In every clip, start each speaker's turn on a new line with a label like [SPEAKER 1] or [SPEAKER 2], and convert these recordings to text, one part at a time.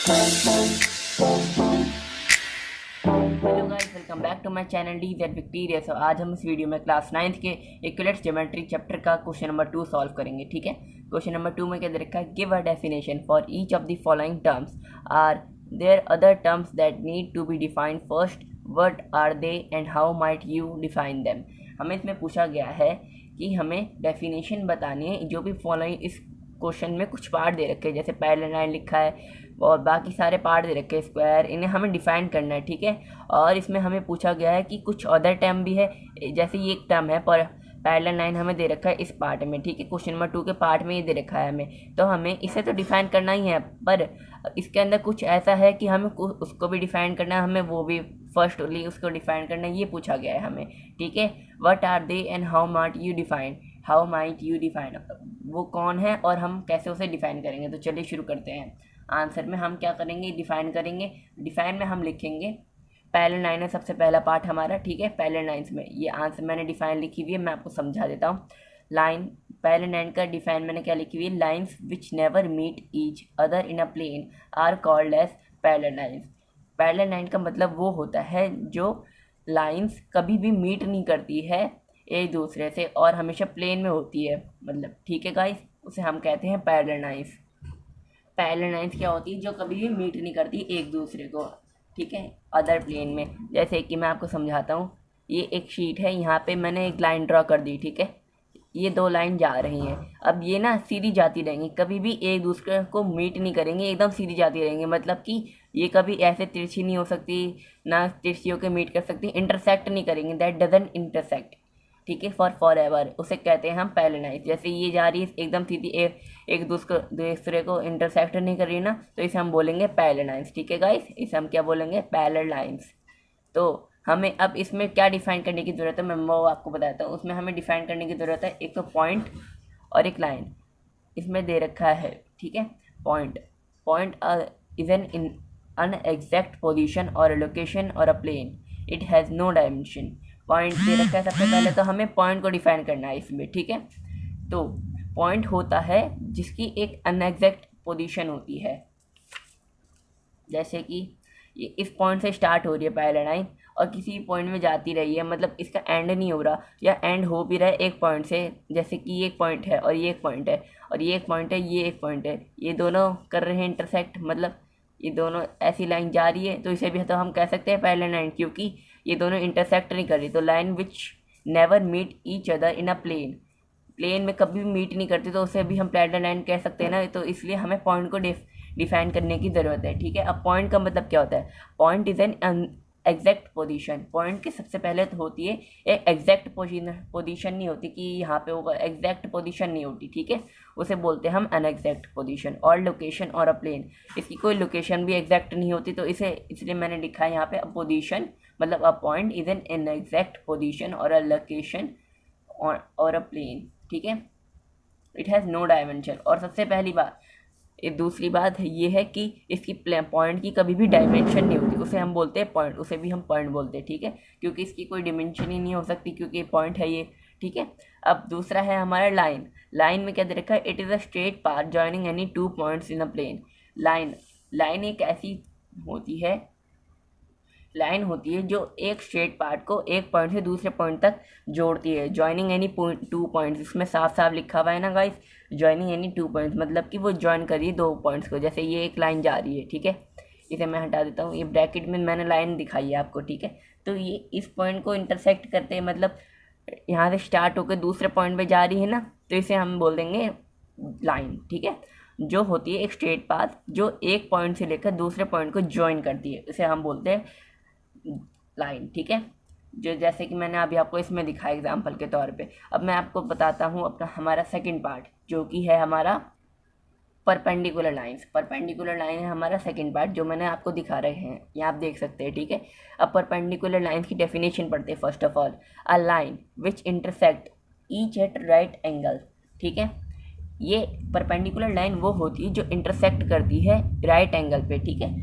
[SPEAKER 1] Hello guys, welcome back to my channel D that Victoria. So आज हम इस video में क्लास 9th के इक्विलेट्स ज्योमेट्री चैप्टर का क्वेश्चन नंबर 2 सॉल्व करेंगे। ठीक है, क्वेश्चन नंबर 2 में क्या दे रखा है, give a definition for each of the following terms, are there other terms that need to be defined first, what are they and how might you define them. हमें इसमें पूछा गया है कि हमें डेफिनेशन बतानी है जो भी फॉलोइंग, इस क्वेश्चन में कुछ पार्ट दे रखे हैं जैसे पैरेलल लाइन लिखा है और बाकी सारे पार्ट दे रखे हैं स्क्वायर, इन्हें हमें डिफाइन करना है। ठीक है, और इसमें हमें पूछा गया है कि कुछ अदर टर्म भी है, जैसे ये एक टर्म है पर पैरेलल लाइन हमें दे रखा है इस पार्ट में। ठीक है, क्वेश्चन नंबर 2 के पार्ट में ये दे रखा है हमें, तो हमें इसे तो डिफाइन करना ही है, पर इसके अंदर कुछ ऐसा है कि हमें उसको भी डिफाइन करना है, हमें वो भी फर्स्टली उसको डिफाइन करना है, ये पूछा गया है हमें। ठीक है, what are they and how might you define, वो कौन है और हम कैसे उसे डिफाइन करेंगे। तो चलिए शुरू करते हैं। आंसर में हम क्या करेंगे, डिफाइन करेंगे। डिफाइन में हम लिखेंगे पैरेलल लाइन है सबसे पहला पार्ट हमारा। ठीक है, पैरेलल लाइंस में ये आंसर मैंने डिफाइन लिखी हुई है, मैं आपको समझा देता हूँ। लाइन पैरेलल लाइन का डिफाइन मैंने क्या लिखी हुई है, lines which never meet each other in a plane are called as parallel lines. Parallel line का मतलब वो होता है जो लाइंस कभी भी मीट नहीं करती है एक दूसरे से और हमेशा प्लेन में होती है, मतलब। ठीक है गाइस, उसे हम कहते हैं पैरेलल लाइंस। पैरेलल लाइंस क्या होती है, जो कभी भी मीट नहीं करती एक दूसरे को, ठीक है, अदर प्लेन में। जैसे कि मैं आपको समझाता हूँ, ये एक शीट है, यहाँ पे मैंने एक लाइन ड्रॉ कर दी। ठीक है, ये दो लाइन जा रही हैं, अब ये ना सीधी जाती रहेंगी, कभी भी एक दूसरे को मीट नहीं करेंगे, एकदम सीधी जाती रहेंगी। मतलब कि ये कभी ऐसे तिरछी नहीं हो सकती, ना तिरछी होकर मीट कर सकती, इंटरसेक्ट नहीं करेंगे, दैट डजंट इंटरसेक्ट। ठीक है, फॉर एवर उसे कहते हैं हम पैरेलल लाइंस। जैसे ये जा रही है एकदम सीधी, एक दूसरे को इंटरसेक्ट नहीं कर रही ना, तो इसे हम बोलेंगे पैरेलल लाइंस। ठीक है गाइस, इसे हम क्या बोलेंगे, पैरेलल लाइंस। तो हमें अब इसमें क्या डिफाइन करने की ज़रूरत है, मैं वो आपको बताता हूँ। उसमें हमें डिफाइन करने की ज़रूरत है एक तो पॉइंट और एक लाइन, इसमें दे रखा है। ठीक है, point point is an exact position और लोकेशन और a plane, it has no dimension. Point दे रखा है सबसे पहले, तो हमें पॉइंट को डिफाइन करना है इसमें। ठीक है, तो पॉइंट होता है जिसकी एक अनएग्जैक्ट पोजीशन होती है, जैसे कि ये इस पॉइंट से स्टार्ट हो रही है पैरेलल लाइन और किसी पॉइंट में जाती रही है, मतलब इसका एंड नहीं हो रहा या एंड हो भी रहा है एक पॉइंट से। जैसे कि ये एक पॉइंट है और ये एक पॉइंट है और ये एक पॉइंट है, ये एक पॉइंट है, ये दोनों कर रहे हैं इंटरसेक्ट, मतलब ये दोनों ऐसी लाइन जा रही है, तो इसे भी तो हम कह सकते हैं पैरेलल लाइन, क्योंकि ये दोनों इंटरसेक्ट नहीं कर रही। तो line which never meet each other in a plane में कभी भी मीट नहीं करती, तो उसे भी हम पैरेलल लाइन कह सकते हैं ना। तो इसलिए हमें पॉइंट को डिफाइन करने की ज़रूरत है। ठीक है, अब पॉइंट का मतलब क्या होता है, point is an exact position. Point की सबसे पहले तो होती है एक एग्जैक्ट पोजीशन नहीं होती कि यहाँ पे होगा, एग्जैक्ट पोजीशन नहीं होती। ठीक है, उसे बोलते हैं हम अनएग्जैक्ट पोजीशन। और लोकेशन और अ प्लेन, इसकी कोई लोकेशन भी एग्जैक्ट नहीं होती, तो इसे इसलिए मैंने लिखा है यहाँ पे पोजीशन, मतलब a point is an inexact position और अ लोकेशन और अ प्लेन। ठीक है, इट हैज़ नो डायमेंशन। और सबसे पहली बात, एक दूसरी बात है ये है कि इसकी पॉइंट की कभी भी डायमेंशन नहीं होती, उसे हम बोलते हैं पॉइंट, उसे भी हम पॉइंट बोलते हैं। ठीक है, क्योंकि इसकी कोई डिमेंशन ही नहीं हो सकती, क्योंकि पॉइंट है ये। ठीक है, अब दूसरा है हमारा लाइन। लाइन में क्या दे रखा है, it is a straight path joining any two points in a plane. Line एक ऐसी लाइन होती है जो एक स्ट्रेट पार्ट को एक पॉइंट से दूसरे पॉइंट तक जोड़ती है। जॉइनिंग एनी टू पॉइंट्स, इसमें साफ साफ लिखा हुआ है ना guys, joining any two points, मतलब कि वो जॉइन करिए दो पॉइंट्स को। जैसे ये एक लाइन जा रही है, ठीक है, इसे मैं हटा देता हूँ, ये ब्रैकेट में मैंने लाइन दिखाई है आपको। ठीक है, तो ये इस पॉइंट को इंटरसेक्ट करते हैं, मतलब यहाँ से स्टार्ट होकर दूसरे पॉइंट पे जा रही है ना, तो इसे हम बोल देंगे लाइन। ठीक है, जो होती है एक स्ट्रेट पाथ जो एक पॉइंट से लेकर दूसरे पॉइंट को ज्वाइन करती है, इसे हम बोलते हैं लाइन। ठीक है, जो जैसे कि मैंने अभी आपको इसमें दिखाया एग्जांपल के तौर पे। अब मैं आपको बताता हूँ अपना हमारा सेकंड पार्ट, जो कि है हमारा परपेंडिकुलर लाइंस। परपेंडिकुलर लाइन है हमारा सेकंड पार्ट, जो मैंने आपको दिखा रहे हैं, ये आप देख सकते हैं। ठीक है, अब परपेंडिकुलर लाइंस की डेफिनेशन पढ़ते हैं। First of all, a line which intersect each eight right angle. ठीक है, ये परपेंडिकुलर लाइन वो होती है जो इंटरसेक्ट करती है राइट एंगल पे। ठीक है,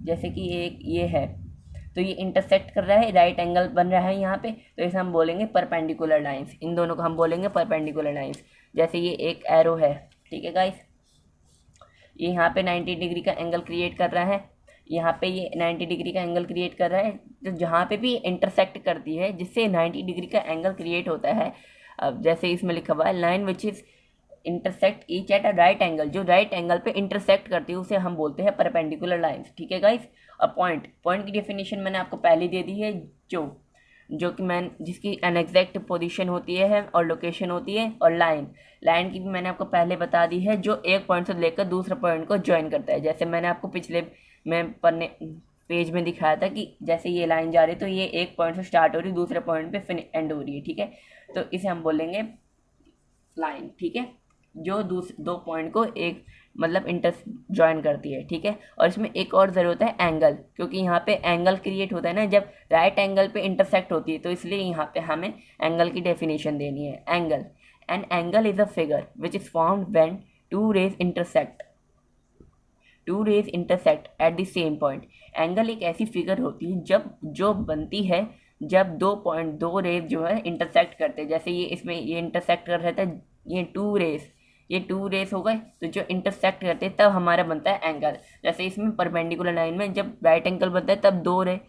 [SPEAKER 1] जैसे कि एक ये है, तो ये इंटरसेक्ट कर रहा है, राइट एंगल बन रहा है यहाँ पे, तो इसे हम बोलेंगे परपेंडिकुलर लाइंस। इन दोनों को हम बोलेंगे परपेंडिकुलर लाइंस। जैसे ये एक एरो है, ठीक है गाइस, ये यहाँ पे 90 डिग्री का एंगल क्रिएट कर रहा है, यहाँ पे ये 90 डिग्री का एंगल क्रिएट कर रहा है। तो जहाँ पे भी इंटरसेक्ट करती है जिससे 90 डिग्री का एंगल क्रिएट होता है, अब जैसे इसमें लिखा हुआ है line which is intersect each at a right angle, जो राइट एंगल पे इंटरसेक्ट करती है उसे हम बोलते हैं परपेंडिकुलर लाइंस। ठीक है गाइस। और पॉइंट की डेफिनेशन मैंने आपको पहले दे दी है, जो कि जिसकी एग्जैक्ट पोजीशन होती है और लोकेशन होती है। और लाइन की भी मैंने आपको पहले बता दी है, जो एक पॉइंट से लेकर दूसरे पॉइंट को ज्वाइन करता है। जैसे मैंने आपको पिछले में पढ़ने पेज में दिखाया था कि जैसे ये लाइन जा रही है तो ये एक पॉइंट से स्टार्ट हो रही है, दूसरे पॉइंट पे एंड हो रही है। ठीक है, तो इसे हम बोलेंगे लाइन। ठीक है, जो दो पॉइंट को एक मतलब ज्वाइन करती है। ठीक है, और इसमें एक और ज़रूरत है एंगल, क्योंकि यहाँ पे एंगल क्रिएट होता है ना जब राइट एंगल पे इंटरसेक्ट होती है, तो इसलिए यहाँ पे हमें एंगल की डेफिनेशन देनी है। An angle is a figure which is formed when two rays intersect at the same point. Angle एक ऐसी फिगर होती है जो बनती है जब दो रेज जो है इंटरसेक्ट करते हैं। जैसे ये इसमें ये इंटरसेक्ट कर रहे थे, ये टू रेस हो गए, तो जो इंटरसेक्ट करते हैं तब हमारा बनता है एंगल। जैसे इसमें परपेंडिकुलर लाइन में जब राइट एंगल बनता है तब दो रे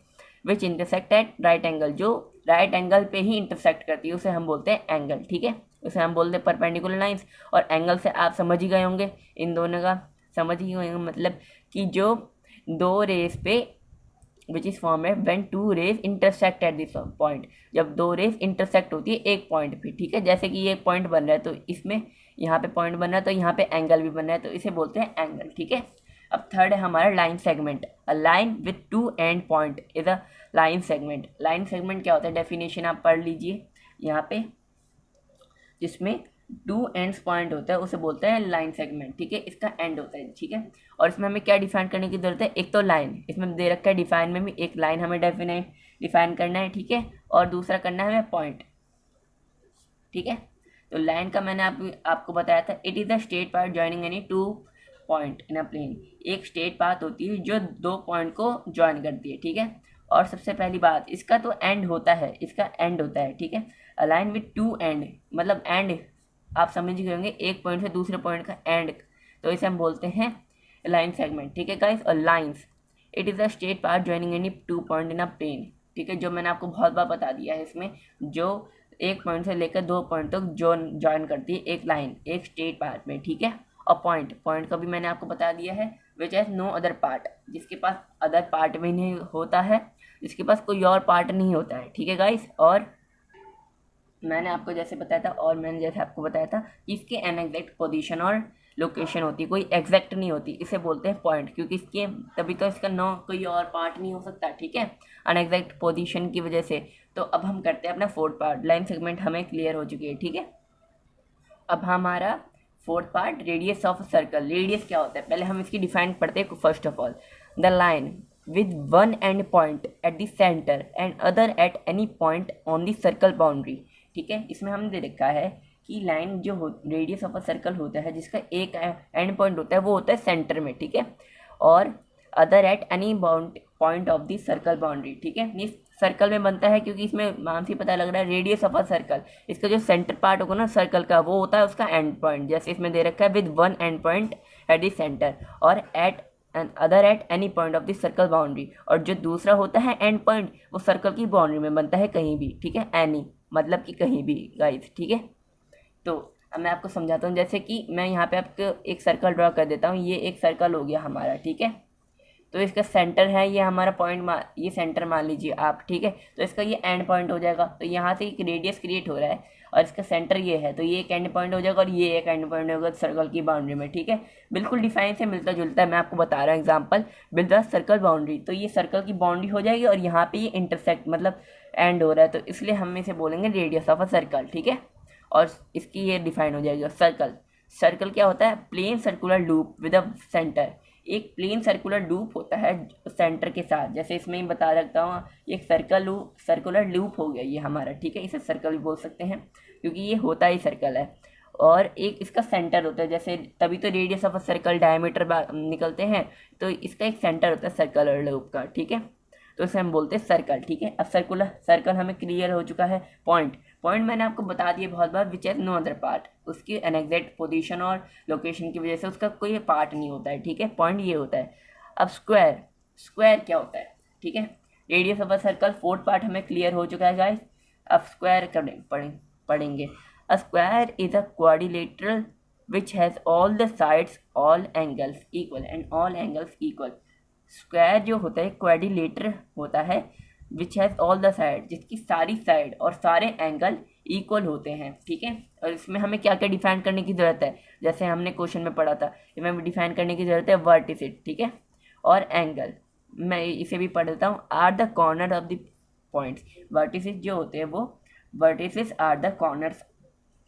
[SPEAKER 1] विच इंटरसेक्ट एट राइट एंगल, जो राइट एंगल पे ही इंटरसेक्ट करती है उसे हम बोलते हैं एंगल। ठीक है, उसे हम बोलते हैं परपेंडिकुलर लाइंस। और एंगल से आप समझ ही गए होंगे, इन दोनों का समझ ही गए होंगे, मतलब कि जो दो रेस पे विच इज़ फॉर्म है when two rays intersect at this point, जब दो रेज इंटरसेक्ट होती है एक पॉइंट पे। ठीक है, जैसे कि ये पॉइंट बन रहा है तो इसमें यहाँ पे पॉइंट बन रहा है तो यहाँ पे एंगल भी बन रहा है, तो इसे बोलते हैं एंगल। ठीक है, अब थर्ड है हमारा line segment. A line with to and point is a line segment. Line segment क्या होता है, डेफिनेशन आप पढ़ लीजिए यहाँ पे, जिसमें टू एंड्स पॉइंट होता है उसे बोलते हैं लाइन सेगमेंट। ठीक है, इसका एंड होता है। ठीक है, और इसमें हमें क्या डिफाइन करने की जरूरत है, एक तो लाइन इसमें दे रखा है, डिफाइन में भी एक लाइन हमें डिफाइन करना है। ठीक है, और दूसरा करना है हमें पॉइंट। ठीक है, तो लाइन का मैंने आपको बताया था, it is the straight path joining any two point in a plane. एक स्ट्रेट पाथ होती है जो दो पॉइंट को ज्वाइन करती है। ठीक है, और सबसे पहली बात इसका तो एंड होता है, इसका एंड होता है। ठीक है, a line with to and, मतलब एंड आप समझ गए होंगे, एक पॉइंट से दूसरे पॉइंट का एंड, तो इसे हम बोलते हैं लाइन सेगमेंट। ठीक है गाइस, और lines it is a straight path joining any two point in a plane. ठीक है, जो मैंने आपको बहुत बार बता दिया है, इसमें जो एक पॉइंट से लेकर दो पॉइंट तक ज्वाइन करती है एक लाइन एक स्ट्रेट पाथ में। ठीक है, और पॉइंट का भी मैंने आपको बता दिया है, which has no other part, जिसके पास अदर पार्ट भी नहीं होता है, जिसके पास कोई और पार्ट नहीं होता है। ठीक है गाइस, और मैंने आपको जैसे आपको बताया था कि इसके अनएग्जैक्ट पोजीशन और लोकेशन होती है, कोई एग्जैक्ट नहीं होती, इसे बोलते हैं पॉइंट, क्योंकि इसके तभी तो इसका नो कोई और पार्ट नहीं हो सकता। ठीक है, अनएग्जैक्ट पोजीशन की वजह से। तो अब हम करते हैं अपना फोर्थ पार्ट। लाइन सेगमेंट हमें क्लियर हो चुकी है। ठीक है, अब हमारा fourth part radius of circle. Radius क्या होता है, पहले हम इसकी डिफाइन पढ़ते हैं। First of all, the line with one end point at the center and other at any point on the circle boundary। ठीक है, इसमें हमने दे रखा है कि लाइन जो रेडियस ऑफ अ सर्कल होता है जिसका एक एंड पॉइंट होता है वो होता है सेंटर में। ठीक है, और other at any point of the circle boundary. ठीक है, ये सर्कल में बनता है क्योंकि इसमें नाम से पता लग रहा है रेडियस ऑफ अ सर्कल, इसका जो सेंटर पार्ट होगा ना सर्कल का वो होता है उसका एंड पॉइंट। जैसे इसमें दे रखा है with one end point at the centre और at and other at any point of the circle boundary, और जो दूसरा होता है एंड पॉइंट वो सर्कल की बाउंड्री में बनता है कहीं भी। ठीक है, एनी मतलब कि कहीं भी गाइस। ठीक है, तो अब मैं आपको समझाता हूँ, जैसे कि मैं यहाँ पे आपको एक सर्कल ड्रॉ कर देता हूँ। ये एक सर्कल हो गया हमारा। ठीक है, तो इसका सेंटर है ये हमारा पॉइंट, ये सेंटर मान लीजिए आप। ठीक है, तो इसका ये एंड पॉइंट हो जाएगा, तो यहाँ से एक रेडियस क्रिएट हो रहा है और इसका सेंटर ये है, तो ये एक एंड पॉइंट हो जाएगा और ये एक एंड पॉइंट होगा सर्कल की बाउंड्री में। ठीक है, बिल्कुल डिफाइन से मिलता जुलता है, मैं आपको बता रहा हूँ example with the circle boundary. तो ये सर्कल की बाउंड्री हो जाएगी और यहाँ पे ये इंटरसेक्ट मतलब एंड हो रहा है, तो इसलिए हम इसे बोलेंगे रेडियस ऑफ अ सर्कल। ठीक है, और इसकी ये डिफाइन हो जाएगी। सर्कल क्या होता है, plane circular loop with a centre. एक प्लेन सर्कुलर लूप होता है सेंटर के साथ, जैसे इसमें ही बता रखता हूँ, एक सर्कुलर लूप हो गया ये हमारा। ठीक है, इसे सर्कल भी बोल सकते हैं क्योंकि ये होता ही सर्कल है, और एक इसका सेंटर होता है। जैसे तभी तो radius of a circle diameter निकलते हैं, तो इसका एक सेंटर होता है सर्कुलर लूप का। ठीक है, तो इसे हम बोलते हैं सर्कल। ठीक है, अब सर्कल हमें क्लियर हो चुका है। पॉइंट पॉइंट मैंने आपको बता दिया बहुत बार, which has no other part, उसकी एग्जैक्ट पोजीशन और लोकेशन की वजह से उसका कोई पार्ट नहीं होता है, ठीक है। पॉइंट ये होता है। अब स्क्वायर, स्क्वायर क्या होता है, ठीक है। Radius of a circle, fourth part हमें क्लियर हो चुका है गाइस। अब स्क्वायर पढ़ेंगे। A square is a quadrilateral which has all the sides, all angles equal and all angles equal. Square जो होता है क्वाड्रिलेटर होता है which has all the side, जिसकी सारी साइड और सारे एंगल इक्वल होते हैं, ठीक है। और इसमें हमें क्या क्या डिफाइन करने की ज़रूरत है, जैसे हमने क्वेश्चन में पढ़ा था, इसमें डिफाइन करने की ज़रूरत है वर्टिसेस, ठीक है, और एंगल। मैं इसे भी पढ़ देता हूँ। Are the corner of the points, vertices जो होते हैं वो vertices are the corners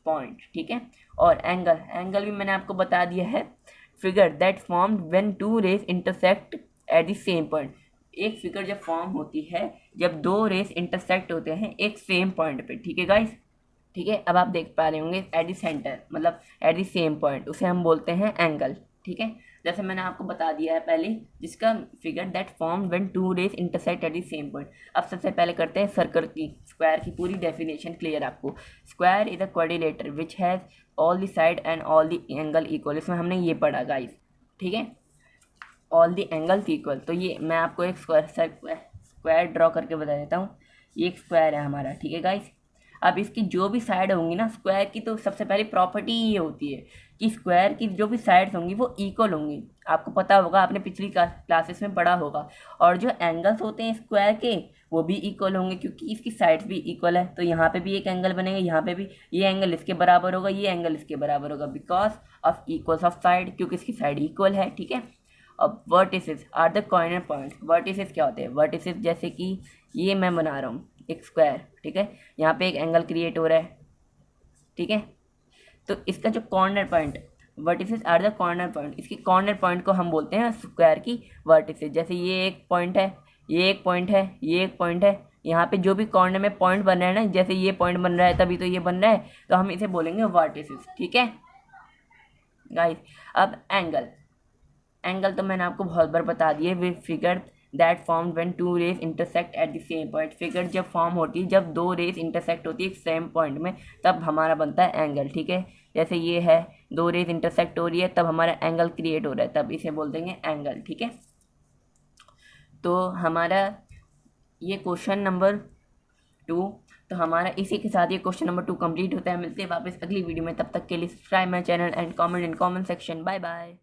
[SPEAKER 1] point, ठीक है। और एंगल, एंगल भी मैंने आपको बता दिया है, figure that formed when two rays intersect at the same point. एक फिगर जब फॉर्म होती है जब दो रेस इंटरसेक्ट होते हैं एक सेम पॉइंट पे, ठीक है गाइस, ठीक है। अब आप देख पा रहे होंगे एट द सेंटर, मतलब एट द सेम पॉइंट, उसे हम बोलते हैं एंगल, ठीक है। जैसे मैंने आपको बता दिया है पहले, जिसका figure that form when two rays intersect at the same point. अब सबसे पहले करते हैं सर्कल की, स्क्वायर की पूरी डेफिनेशन क्लियर आपको। Square is a quadrilateral which has all the side and all the angle equal. इसमें हमने ये पढ़ा गाइस, ठीक है, ऑल द एंगल्स इक्वल। तो ये मैं आपको एक स्क्वायर ड्रॉ करके बता देता हूँ। ये एक स्क्वायर है हमारा, ठीक है गाइस। अब इसकी जो भी साइड होंगी ना स्क्वायर की, तो सबसे पहली प्रॉपर्टी ये होती है कि स्क्वायर की जो भी साइड्स होंगी वो इक्वल होंगी। आपको पता होगा, आपने पिछली क्लासेस में पढ़ा होगा। और जो एंगल्स होते हैं स्क्वायर के वो भी इक्वल होंगे, क्योंकि इसकी साइड्स भी इक्वल है। तो यहाँ पे भी एक एंगल बनेगा, यहाँ पे भी ये एंगल इसके बराबर होगा, ये एंगल इसके बराबर होगा, because of equals of side, क्योंकि इसकी साइड इक्वल है, ठीक है। अब vertices are the corner points. Vertices क्या होते हैं, वर्टिसेस जैसे कि ये मैं बना रहा हूँ एक स्क्वायर, ठीक है, यहाँ पे एक एंगल क्रिएट हो रहा है, ठीक है। तो इसका जो corner point, vertices are the corner point, इसकी कॉर्नर पॉइंट को हम बोलते हैं स्क्वायर की वर्टिसेस। जैसे ये एक पॉइंट है, ये एक पॉइंट है, ये एक पॉइंट है, यहाँ पे जो भी कॉर्नर में पॉइंट बन रहा है ना, जैसे ये पॉइंट बन रहा है तभी तो ये बन रहा है, तो हम इसे बोलेंगे वर्टिसेस, ठीक है गाइस। अब एंगल, एंगल तो मैंने आपको बहुत बार बता दिए, way figure that form when two rays intersect at the same point. Figure जब फॉर्म होती है जब दो रेस इंटरसेक्ट होती है एक सेम पॉइंट में, तब हमारा बनता है एंगल, ठीक है। जैसे ये है, दो रेस इंटरसेक्ट हो रही है, तब हमारा एंगल क्रिएट हो रहा है, तब इसे बोल देंगे एंगल, ठीक है। तो हमारा ये क्वेश्चन नंबर 2, तो हमारा इसी के साथ ये क्वेश्चन नंबर 2 कंप्लीट होता है। मिलते हैं वापस अगली वीडियो में, तब तक के लिए subscribe my channel and comment in comment section. Bye bye.